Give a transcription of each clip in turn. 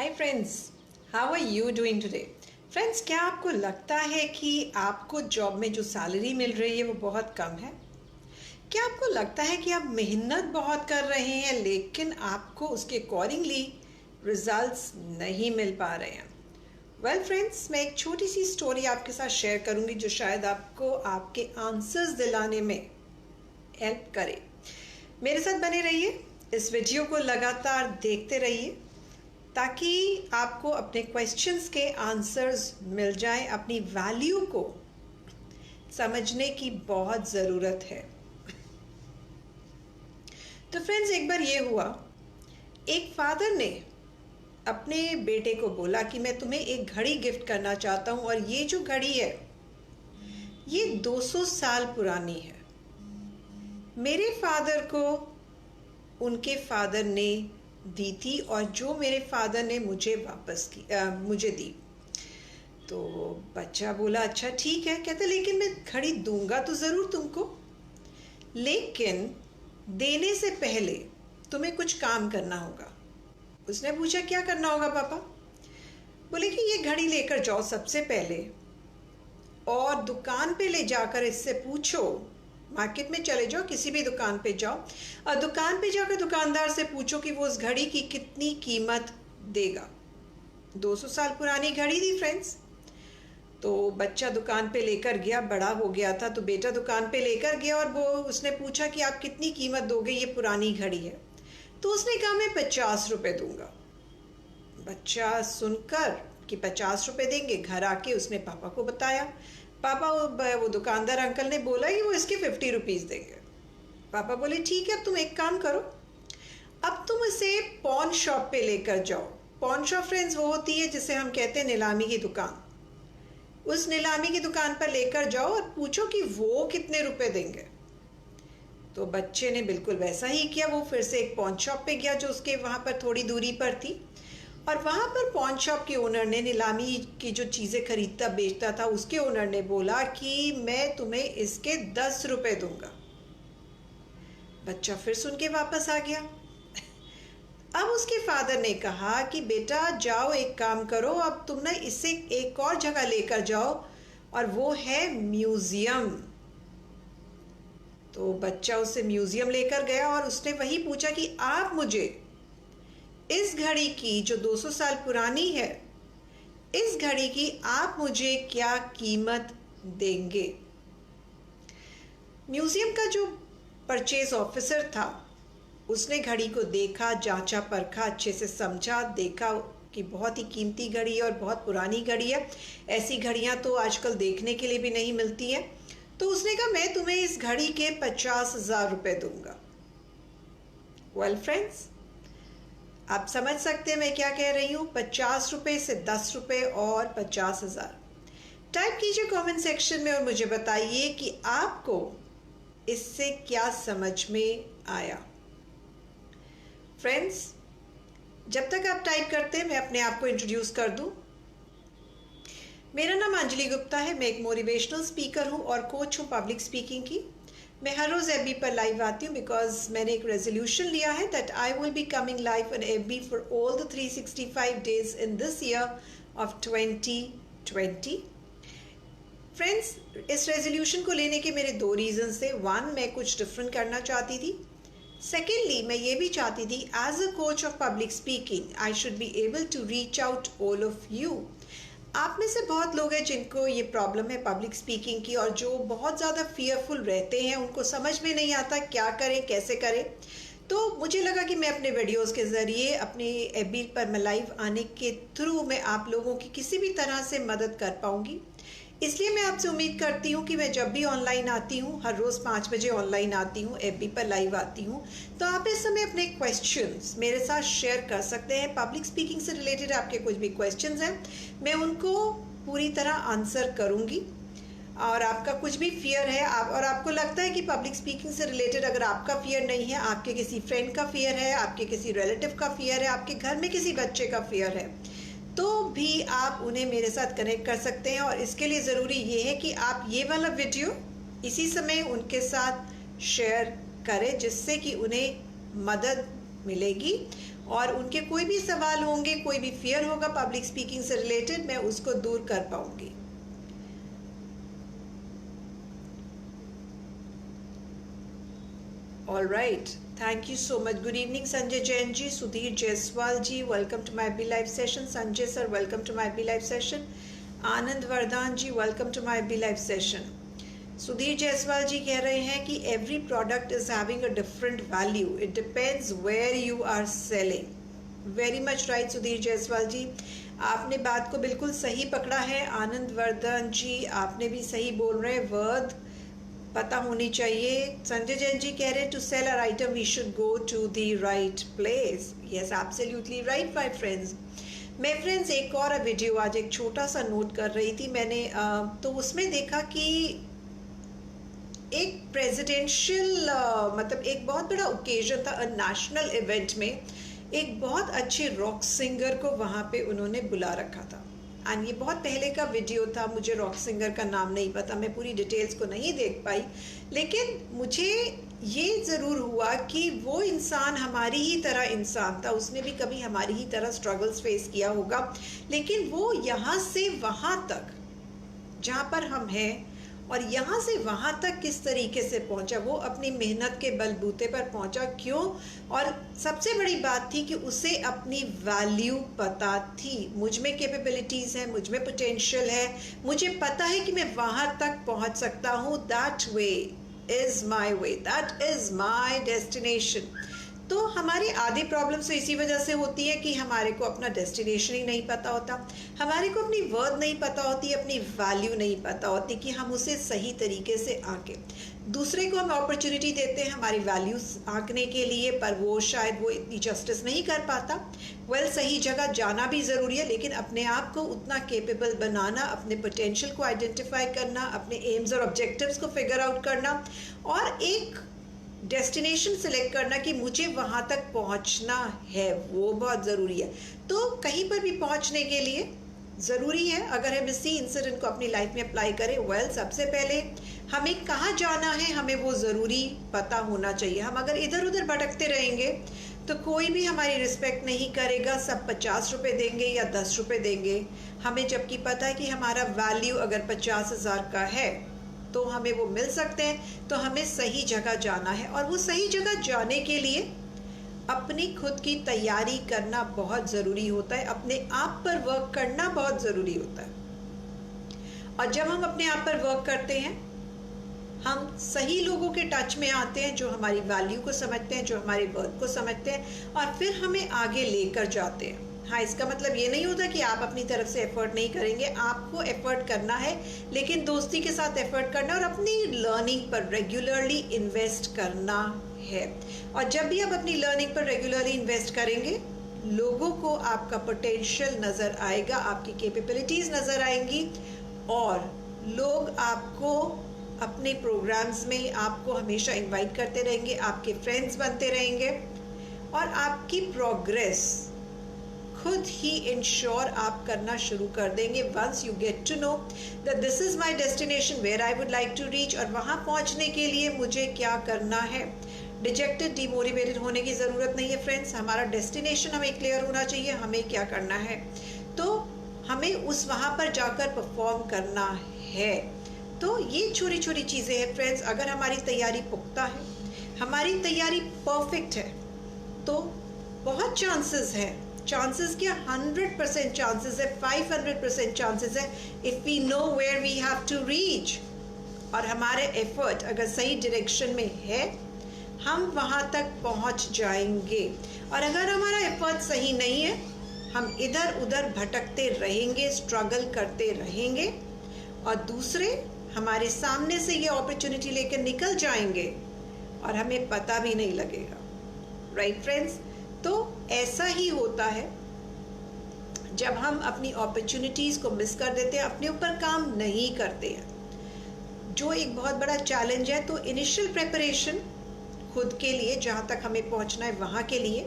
Hi friends, how are you doing today? Friends, क्या आपको लगता है कि आपको जॉब में जो सैलरी मिल रही है वो बहुत कम है? क्या आपको लगता है कि आप मेहनत बहुत कर रहे हैं लेकिन आपको उसके अकॉर्डिंगली रिजल्ट्स नहीं मिल पा रहे हैं? वेल फ्रेंड्स, मैं एक छोटी सी स्टोरी आपके साथ शेयर करूंगी जो शायद आपको आपके आंसर्स दिलाने में हेल्प करे। मेरे साथ बने रहिए, इस वीडियो को लगातार देखते रहिए ताकि आपको अपने क्वेश्चंस के आंसर्स मिल जाएं। अपनी वैल्यू को समझने की बहुत ज़रूरत है। तो फ्रेंड्स, एक बार ये हुआ, एक फादर ने अपने बेटे को बोला कि मैं तुम्हें एक घड़ी गिफ्ट करना चाहता हूँ और ये जो घड़ी है ये 200 साल पुरानी है। मेरे फादर को उनके फादर ने दी थी और जो मेरे फादर ने मुझे मुझे दी। तो बच्चा बोला अच्छा ठीक है। कहते लेकिन मैं घड़ी दूंगा तो ज़रूर तुमको, लेकिन देने से पहले तुम्हें कुछ काम करना होगा। उसने पूछा क्या करना होगा पापा? बोले कि ये घड़ी लेकर जाओ सबसे पहले और दुकान पे ले जाकर इससे पूछो, मार्केट में चले जाओ, किसी भी दुकान पे जाओ और दुकान पे जाकर दुकानदार से पूछो कि वो उस घड़ी की कितनी कीमत देगा। 200 साल पुरानी घड़ी थी फ्रेंड्स। तो बच्चा दुकान पे लेकर गया, बड़ा हो गया था, तो बेटा दुकान पे लेकर गया और वो उसने पूछा कि आप कितनी कीमत दोगे, ये पुरानी घड़ी है। तो उसने कहा मैं 50 रुपये दूंगा। बच्चा सुनकर कि 50 रुपये देंगे, घर आके उसने पापा को बताया। पापा वो दुकानदार अंकल ने बोला कि वो इसके 50 रुपीज़ देंगे। पापा बोले ठीक है, अब तुम एक काम करो, अब तुम इसे पॉन शॉप पे लेकर जाओ। पॉन शॉप फ्रेंड्स वो होती है जिसे हम कहते हैं नीलामी की दुकान। उस नीलामी की दुकान पर लेकर जाओ और पूछो कि वो कितने रुपए देंगे। तो बच्चे ने बिल्कुल वैसा ही किया। वो फिर से एक पॉन शॉप पे गया जो उसके वहाँ पर थोड़ी दूरी पर थी और वहाँ पर पॉन शॉप के ओनर ने, नीलामी की जो चीज़ें खरीदता बेचता था उसके ओनर ने बोला कि मैं तुम्हें इसके 10 रुपये दूंगा। बच्चा फिर सुन के वापस आ गया। अब उसके फादर ने कहा कि बेटा जाओ, एक काम करो, अब तुम ना इसे एक और जगह लेकर जाओ और वो है म्यूजियम। तो बच्चा उसे म्यूजियम लेकर गया और उसने वही पूछा कि आप मुझे इस घड़ी की जो 200 साल पुरानी है, इस घड़ी की आप मुझे क्या कीमत देंगे? म्यूजियम का जो परचेज ऑफिसर था उसने घड़ी को देखा, जांचा परखा, अच्छे से समझा, देखा कि बहुत ही कीमती घड़ी है और बहुत पुरानी घड़ी है। ऐसी घड़ियां तो आजकल देखने के लिए भी नहीं मिलती हैं। तो उसने कहा मैं तुम्हें इस घड़ी के 50,000 रुपये दूंगा। वेल फ्रेंड्स, आप समझ सकते हैं मैं क्या कह रही हूँ। 50 रुपये से 10 रुपये और 50,000। टाइप कीजिए कमेंट सेक्शन में और मुझे बताइए कि आपको इससे क्या समझ में आया। फ्रेंड्स, जब तक आप टाइप करते हैं मैं अपने आप को इंट्रोड्यूस कर दूं। मेरा नाम अंजलि गुप्ता है। मैं एक मोटिवेशनल स्पीकर हूं और कोच हूं पब्लिक स्पीकिंग की। मैं हर रोज़ एफबी पर लाइव आती हूं बिकॉज मैंने एक रेजोल्यूशन लिया है that I will be coming live on FB for all the 365 days in this year of 2020। Friends, इस रेजोल्यूशन को लेने के मेरे 2 रीज़न थे। 1, मैं कुछ डिफरेंट करना चाहती थी। सेकेंडली, मैं ये भी चाहती थी as a coach of public speaking I should be able to reach out all of you. आप में से बहुत लोग हैं जिनको ये प्रॉब्लम है पब्लिक स्पीकिंग की और जो बहुत ज़्यादा फियरफुल रहते हैं, उनको समझ में नहीं आता क्या करें, कैसे करें। तो मुझे लगा कि मैं अपने वीडियोस के ज़रिए, अपने एफबी पर मैं लाइव आने के थ्रू मैं आप लोगों की किसी भी तरह से मदद कर पाऊँगी। इसलिए मैं आपसे उम्मीद करती हूँ कि मैं जब भी ऑनलाइन आती हूँ, हर रोज़ 5 बजे ऑनलाइन आती हूँ, एफबी पर लाइव आती हूँ, तो आप इस समय अपने क्वेश्चंस मेरे साथ शेयर कर सकते हैं। पब्लिक स्पीकिंग से रिलेटेड आपके कुछ भी क्वेश्चंस हैं, मैं उनको पूरी तरह आंसर करूँगी। और आपका कुछ भी फियर है और आपको लगता है कि पब्लिक स्पीकिंग से रिलेटेड अगर आपका फियर नहीं है, आपके किसी फ्रेंड का फियर है, आपके किसी रिलेटिव का फियर है, आपके घर में किसी बच्चे का फियर है, तो भी आप उन्हें मेरे साथ कनेक्ट कर सकते हैं। और इसके लिए ज़रूरी ये है कि आप ये वाला वीडियो इसी समय उनके साथ शेयर करें जिससे कि उन्हें मदद मिलेगी और उनके कोई भी सवाल होंगे, कोई भी फियर होगा पब्लिक स्पीकिंग से रिलेटेड, मैं उसको दूर कर पाऊंगी। All right. Thank you so much. Good evening, Sanjay Jain ji, Sudhir Jaiswal ji. Welcome to my B Live session. Sanjay sir, welcome to my B Live session. Anand Vardhan ji, welcome to my B Live session. Sudhir Jaiswal ji कह रहे हैं कि every product is having a different value. It depends where you are selling. Very much right, Sudhir Jaiswal जी. आपने बात को बिल्कुल सही पकड़ा है। आनंद वर्धन जी, आपने भी सही बोल रहे हैं। वर्ड पता होनी चाहिए। संजय जैन जी कह रहे हैं to sell our item we should go to the right place. Yes, absolutely right my friends. मैं फ्रेंड्स एक और वीडियो आज एक छोटा सा नोट कर रही थी मैंने, तो उसमें देखा कि एक प्रेसिडेंशियल मतलब एक बहुत बड़ा ओकेजन था, नेशनल इवेंट में एक बहुत अच्छे रॉक सिंगर को वहाँ पे उन्होंने बुला रखा था। एंड ये बहुत पहले का वीडियो था, मुझे रॉक सिंगर का नाम नहीं पता, मैं पूरी डिटेल्स को नहीं देख पाई, लेकिन मुझे ये ज़रूर हुआ कि वो इंसान हमारी ही तरह इंसान था। उसने भी कभी हमारी ही तरह स्ट्रगल्स फेस किया होगा, लेकिन वो यहाँ से वहाँ तक जहाँ पर हम हैं और यहाँ से वहाँ तक किस तरीके से पहुँचा, वो अपनी मेहनत के बलबूते पर पहुँचा। क्यों? और सबसे बड़ी बात थी कि उसे अपनी वैल्यू पता थी। मुझ में कैपेबिलिटीज़ हैं, मुझ में पोटेंशियल है, मुझे पता है कि मैं वहाँ तक पहुँच सकता हूँ। That way is my way, that is my destination. तो हमारी आधी प्रॉब्लम्स तो इसी वजह से होती है कि हमारे को अपना डेस्टिनेशन ही नहीं पता होता, हमारे को अपनी वर्थ नहीं पता होती, अपनी वैल्यू नहीं पता होती कि हम उसे सही तरीके से आंकें। दूसरे को हम अपॉर्चुनिटी देते हैं हमारी वैल्यूज आंकने के लिए, पर वो शायद वो इतनी जस्टिस नहीं कर पाता। सही जगह जाना भी ज़रूरी है, लेकिन अपने आप को उतना केपेबल बनाना, अपने पोटेंशियल को आइडेंटिफाई करना, अपने एम्स और ऑब्जेक्टिव्स को फिगर आउट करना और एक डेस्टिनेशन सेलेक्ट करना कि मुझे वहाँ तक पहुँचना है, वो बहुत ज़रूरी है। तो कहीं पर भी पहुँचने के लिए ज़रूरी है, अगर हम इसी इंसिडेंट को अपनी लाइफ में अप्लाई करें, सबसे पहले हमें कहाँ जाना है हमें वो ज़रूरी पता होना चाहिए। हम अगर इधर उधर भटकते रहेंगे तो कोई भी हमारी रिस्पेक्ट नहीं करेगा। सब 50 रुपये देंगे या 10 रुपये देंगे हमें, जबकि पता है कि हमारा वैल्यू अगर 50,000 का है तो हमें वो मिल सकते हैं। तो हमें सही जगह जाना है, और वो सही जगह जाने के लिए अपनी खुद की तैयारी करना बहुत ज़रूरी होता है, अपने आप पर वर्क करना बहुत ज़रूरी होता है। और जब हम अपने आप पर वर्क करते हैं, हम सही लोगों के टच में आते हैं जो हमारी वैल्यू को समझते हैं, जो हमारे वर्क को समझते हैं, और फिर हमें आगे लेकर जाते हैं। हाँ, इसका मतलब ये नहीं होता कि आप अपनी तरफ से एफर्ट नहीं करेंगे, आपको एफर्ट करना है, लेकिन दोस्ती के साथ एफर्ट करना और अपनी लर्निंग पर रेगुलरली इन्वेस्ट करना है। और जब भी आप अपनी लर्निंग पर रेगुलरली इन्वेस्ट करेंगे, लोगों को आपका पोटेंशियल नज़र आएगा, आपकी कैपेबिलिटीज़ नज़र आएंगी, और लोग आपको अपने प्रोग्राम्स में आपको हमेशा इनवाइट करते रहेंगे, आपके फ्रेंड्स बनते रहेंगे, और आपकी प्रोग्रेस खुद ही इंश्योर आप करना शुरू कर देंगे। Once you get to know that this is my destination where I would like to reach, और वहाँ पहुँचने के लिए मुझे क्या करना है। डिजेक्टेड, डिमोटिवेटेड होने की ज़रूरत नहीं है फ्रेंड्स। हमारा डेस्टिनेशन हमें क्लियर होना चाहिए, हमें क्या करना है, तो हमें उस वहाँ पर जाकर परफॉर्म करना है। तो ये छोटी छोटी चीज़ें हैं फ्रेंड्स। अगर हमारी तैयारी पुख्ता है, हमारी तैयारी परफेक्ट है, तो बहुत चांसेस क्या 100% चांसेस है, 500% चांसेस है, if we know where we have to reach, और हमारे एफर्ट अगर सही डायरेक्शन में है, हम वहाँ तक पहुँच जाएंगे। और अगर हमारा एफर्ट सही नहीं है, हम इधर उधर भटकते रहेंगे, स्ट्रगल करते रहेंगे, और दूसरे हमारे सामने से ये अपॉर्चुनिटी लेकर निकल जाएंगे और हमें पता भी नहीं लगेगा। Right friends? तो ऐसा ही होता है जब हम अपनी अपॉर्चुनिटीज़ को मिस कर देते हैं, अपने ऊपर काम नहीं करते हैं, जो एक बहुत बड़ा चैलेंज है। तो इनिशियल प्रिपरेशन खुद के लिए, जहाँ तक हमें पहुँचना है वहाँ के लिए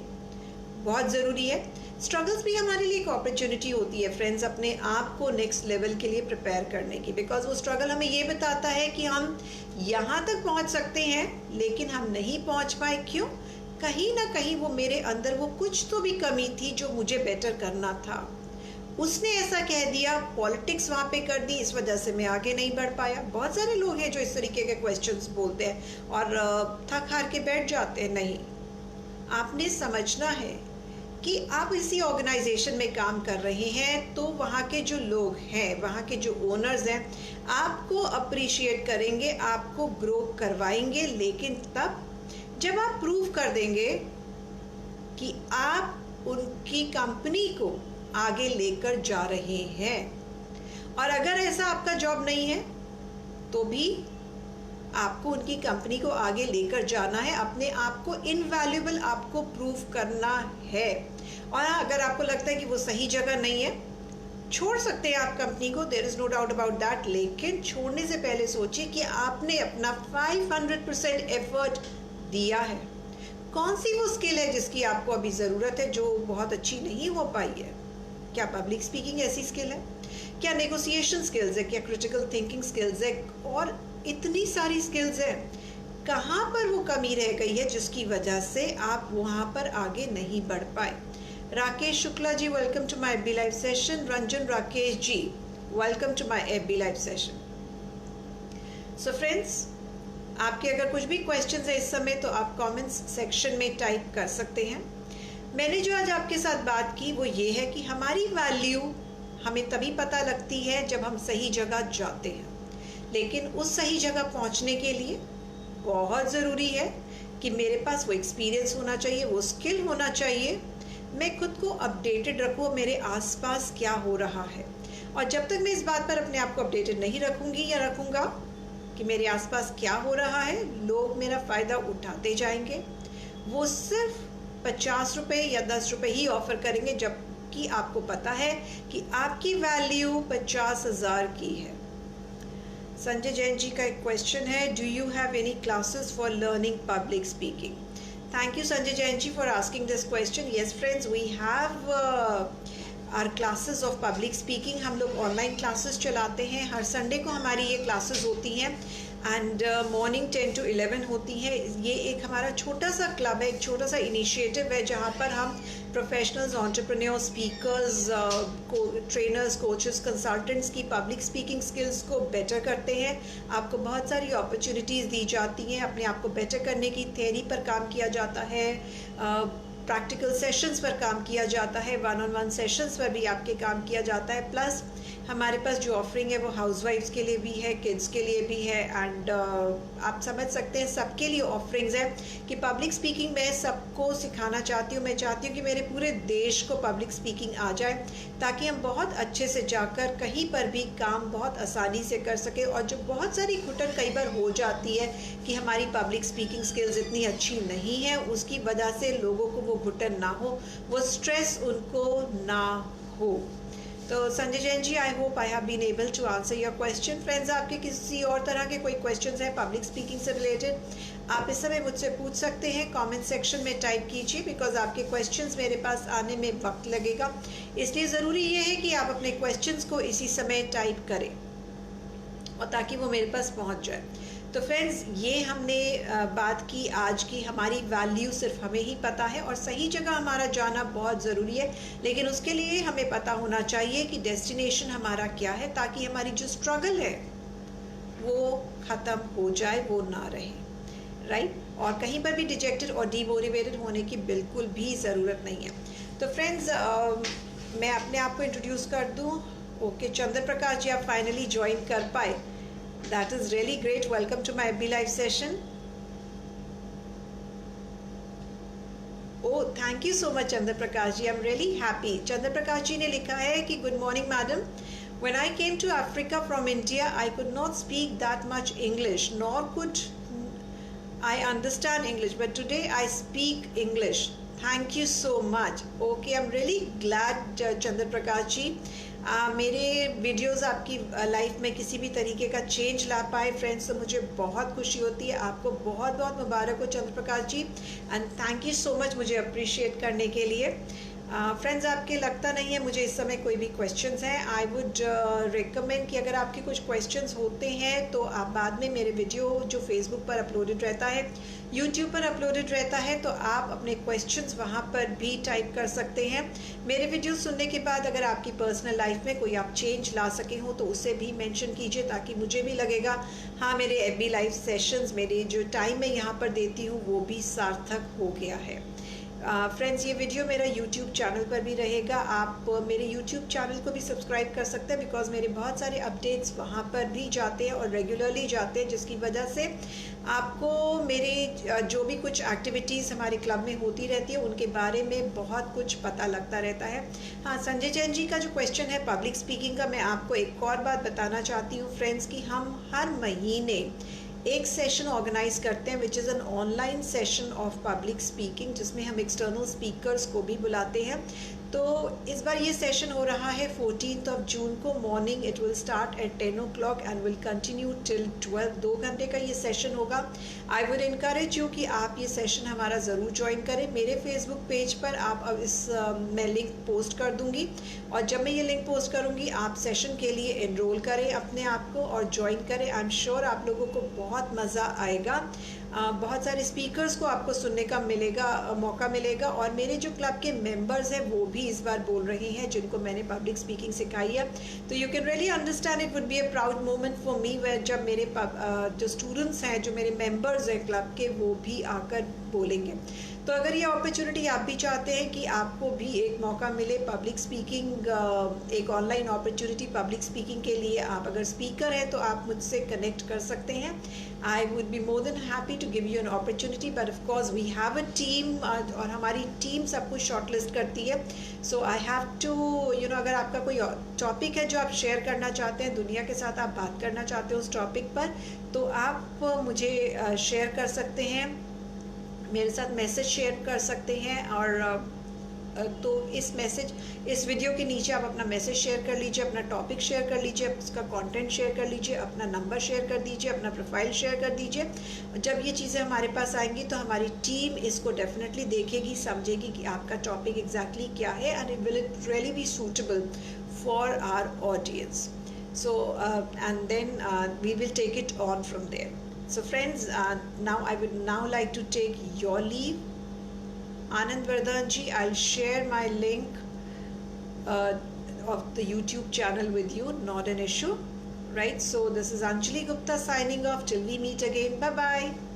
बहुत ज़रूरी है। स्ट्रगल्स भी हमारे लिए एक अपॉर्चुनिटी होती है फ्रेंड्स, अपने आप को नेक्स्ट लेवल के लिए प्रिपेयर करने की, बिकॉज वो स्ट्रगल हमें ये बताता है कि हम यहाँ तक पहुँच सकते हैं, लेकिन हम नहीं पहुँच पाए। क्यों? कहीं ना कहीं वो मेरे अंदर वो कुछ तो भी कमी थी जो मुझे बेटर करना था। उसने ऐसा कह दिया, पॉलिटिक्स वहाँ पे कर दी, इस वजह से मैं आगे नहीं बढ़ पाया। बहुत सारे लोग हैं जो इस तरीके के क्वेश्चंस बोलते हैं और थक हार के बैठ जाते हैं। नहीं, आपने समझना है कि आप इसी ऑर्गेनाइजेशन में काम कर रहे हैं तो वहाँ के जो लोग हैं, वहाँ के जो ओनर्स हैं, आपको अप्रिशिएट करेंगे, आपको ग्रो करवाएंगे, लेकिन तब जब आप प्रूव कर देंगे कि आप उनकी कंपनी को आगे लेकर जा रहे हैं। और अगर ऐसा आपका जॉब नहीं है तो भी आपको उनकी कंपनी को आगे लेकर जाना है, अपने आप को इनवैल्यूएबल आपको प्रूव करना है। और अगर आपको लगता है कि वो सही जगह नहीं है, छोड़ सकते हैं आप कंपनी को, there is no doubt about that, लेकिन छोड़ने से पहले सोचिए कि आपने अपना 500% एफर्ट दिया है। कौन सी वो स्किल है जिसकी आपको अभी ज़रूरत है जो बहुत अच्छी नहीं हो पाई है? क्या पब्लिक स्पीकिंग ऐसी स्किल है? क्या नेगोशिएशन स्किल्स है? क्या क्रिटिकल थिंकिंग स्किल्स है? और इतनी सारी स्किल्स है, कहाँ पर वो कमी रह गई है जिसकी वजह से आप वहाँ पर आगे नहीं बढ़ पाए? Rakesh Shukla ji, welcome to my FB live session. Ranjan Rakesh ji, welcome to my FB live session. So friends, आपके अगर कुछ भी क्वेश्चंस है इस समय तो आप कमेंट्स सेक्शन में टाइप कर सकते हैं। मैंने जो आज आपके साथ बात की वो ये है कि हमारी वैल्यू हमें तभी पता लगती है जब हम सही जगह जाते हैं, लेकिन उस सही जगह पहुंचने के लिए बहुत ज़रूरी है कि मेरे पास वो एक्सपीरियंस होना चाहिए, वो स्किल होना चाहिए, मैं खुद को अपडेटेड रखूँ मेरे आसपास क्या हो रहा है। और जब तक मैं इस बात पर अपने आप को अपडेटेड नहीं रखूँगी या रखूँगा कि मेरे आसपास क्या हो रहा है, लोग मेरा फ़ायदा उठाते जाएंगे, वो सिर्फ 50 रुपये या 10 रुपये ही ऑफ़र करेंगे, जबकि आपको पता है कि आपकी वैल्यू 50,000 की है। संजय जैन जी का एक क्वेश्चन है, do you have any classes for learning public speaking? Thank you Sanjay Jain ji for asking this question. Yes friends, we have are classes of public speaking. हम लोग ऑनलाइन क्लासेस चलाते हैं, हर संडे को हमारी ये क्लासेस होती हैं एंड मॉर्निंग 10 to 11 होती है। ये एक हमारा छोटा सा क्लब है, एक छोटा सा इनिशिएटिव है जहाँ पर हम professionals, entrepreneur, speakers, trainers, coaches, consultants की पब्लिक स्पीकिंग स्किल्स को बेटर करते हैं। आपको बहुत सारी अपॉर्चुनिटीज़ दी जाती हैं, अपने आप को बेटर करने की थ्योरी पर काम किया जाता है, प्रैक्टिकल सेशंस पर काम किया जाता है, वन-ऑन-वन सेशंस पर भी आपके काम किया जाता है। प्लस हमारे पास जो ऑफरिंग है वो हाउसवाइफ्स के लिए भी है, किड्स के लिए भी है एंड आप समझ सकते हैं सबके लिए ऑफरिंग्स है कि पब्लिक स्पीकिंग मैं सबको सिखाना चाहती हूँ। मैं चाहती हूँ कि मेरे पूरे देश को पब्लिक स्पीकिंग आ जाए ताकि हम बहुत अच्छे से जाकर कहीं पर भी काम बहुत आसानी से कर सकें। और जो बहुत सारी घुटन कई बार हो जाती है कि हमारी पब्लिक स्पीकिंग स्किल्स इतनी अच्छी नहीं है, उसकी वजह से लोगों को वो घुटन ना हो, वो स्ट्रेस उनको ना हो। तो Sanjay Jain ji, I hope I have been able to answer your question. Friends, आपके किसी और तरह के कोई क्वेश्चंस हैं पब्लिक स्पीकिंग से रिलेटेड, आप इस समय मुझसे पूछ सकते हैं, कमेंट सेक्शन में टाइप कीजिए, बिकॉज आपके क्वेश्चंस मेरे पास आने में वक्त लगेगा। इसलिए ज़रूरी ये है कि आप अपने क्वेश्चंस को इसी समय टाइप करें और ताकि वो मेरे पास पहुंच जाए। तो फ्रेंड्स, ये हमने बात की आज की, हमारी वैल्यू सिर्फ हमें ही पता है और सही जगह हमारा जाना बहुत ज़रूरी है, लेकिन उसके लिए हमें पता होना चाहिए कि डेस्टिनेशन हमारा क्या है, ताकि हमारी जो स्ट्रगल है वो ख़त्म हो जाए, वो ना रहे, राइट। और कहीं पर भी डिजेक्टेड और डीमोटिवेटेड होने की बिल्कुल भी ज़रूरत नहीं है। तो फ्रेंड्स, मैं अपने आप को इंट्रोड्यूस कर दूँ। ओके, चंद्र प्रकाश जी, आप फाइनली ज्वाइन कर पाए, that is really great. Welcome to my FB live session. Oh, thank you so much Chandra Prakash ji, I'm really happy. Chandra Prakash ji ने लिखा है कि good morning madam, when I came to Africa from India I could not speak that much English nor could I understand English, but today I speak English. Thank you so much. Okay, I'm really glad Chandra Prakash ji, मेरे videos आपकी life में किसी भी तरीके का change ला पाए friends, तो मुझे बहुत खुशी होती है। आपको बहुत बहुत मुबारक हो Chandra Prakash ji, and thank you so much मुझे अप्रिशिएट करने के लिए। फ्रेंड्स, आपके लगता नहीं है मुझे इस समय कोई भी क्वेश्चंस हैं? आई वुड रिकमेंड कि अगर आपके कुछ क्वेश्चंस होते हैं तो आप बाद में मेरे वीडियो जो फेसबुक पर अपलोडेड रहता है, यूट्यूब पर अपलोडेड रहता है, तो आप अपने क्वेश्चंस वहाँ पर भी टाइप कर सकते हैं। मेरे वीडियो सुनने के बाद अगर आपकी पर्सनल लाइफ में कोई आप चेंज ला सके हो तो उसे भी मेंशन कीजिए, ताकि मुझे भी लगेगा हाँ, मेरे एफबी लाइव सेशंस, मेरे जो टाइम मैं यहाँ पर देती हूँ वो भी सार्थक हो गया है। फ्रेंड्स, ये वीडियो मेरा यूट्यूब चैनल पर भी रहेगा। आप मेरे यूट्यूब चैनल को भी सब्सक्राइब कर सकते हैं, बिकॉज मेरे बहुत सारे अपडेट्स वहाँ पर भी जाते हैं और रेगुलरली जाते हैं, जिसकी वजह से आपको मेरे जो भी कुछ एक्टिविटीज़ हमारे क्लब में होती रहती है उनके बारे में बहुत कुछ पता लगता रहता है। हाँ, संजय जैन जी का जो क्वेश्चन है पब्लिक स्पीकिंग का, मैं आपको एक और बात बताना चाहती हूँ फ्रेंड्स, कि हम हर महीने एक सेशन ऑर्गेनाइज करते हैं which is an online session of public speaking, जिसमें हम एक्सटर्नल स्पीकर्स को भी बुलाते हैं। तो इस बार ये सेशन हो रहा है 14 जून को morning. It will start at 10 o'clock and will continue till 12। 2 घंटे का ये सेशन होगा। आई वुड इनकरेज यू कि आप ये सेशन हमारा ज़रूर ज्वाइन करें। मेरे फेसबुक पेज पर आप अब मैं लिंक पोस्ट कर दूंगी, और जब मैं ये लिंक पोस्ट करूंगी आप सेशन के लिए एनरोल करें अपने आप को और ज्वाइन करें। आई एम श्योर आप लोगों को बहुत मज़ा आएगा। बहुत सारे स्पीकर्स को आपको सुनने का मौका मिलेगा, और मेरे जो क्लब के मेंबर्स हैं वो भी इस बार बोल रहे हैं, जिनको मैंने पब्लिक स्पीकिंग सिखाई है। तो you can really understand it would be a proud moment for me, where जब मेरे जो स्टूडेंट्स हैं, जो मेरे मेंबर्स हैं क्लब के, वो भी आकर बोलेंगे। तो अगर ये अपॉर्चुनिटी आप भी चाहते हैं कि आपको भी एक मौका मिले पब्लिक स्पीकिंग, एक ऑनलाइन अपॉर्चुनिटी पब्लिक स्पीकिंग के लिए, आप अगर स्पीकर हैं तो आप मुझसे कनेक्ट कर सकते हैं। I would be more than happy to give you an opportunity, but of course we have a team, और हमारी टीम सब कुछ शॉर्टलिस्ट करती है। सो आई हैव टू अगर आपका कोई टॉपिक है जो आप शेयर करना चाहते हैं, दुनिया के साथ आप बात करना चाहते हो उस टॉपिक पर, तो आप मुझे शेयर कर सकते हैं, मेरे साथ मैसेज शेयर कर सकते हैं। और तो इस वीडियो के नीचे आप अपना मैसेज शेयर कर लीजिए, अपना टॉपिक शेयर कर लीजिए, उसका कंटेंट शेयर कर लीजिए, अपना नंबर शेयर कर दीजिए, अपना प्रोफाइल शेयर कर दीजिए। जब ये चीज़ें हमारे पास आएंगी तो हमारी टीम इसको डेफिनेटली देखेगी, समझेगी कि आपका टॉपिक एग्जैक्टली क्या है, and will it really be suitable for our audience. So and then we will take it on from there. So friends, now I would now like to take your leave. Anand Vardhan ji, I'll share my link of the YouTube channel with you, not an issue, right? So this is Anjali Gupta signing off till we meet again. Bye bye.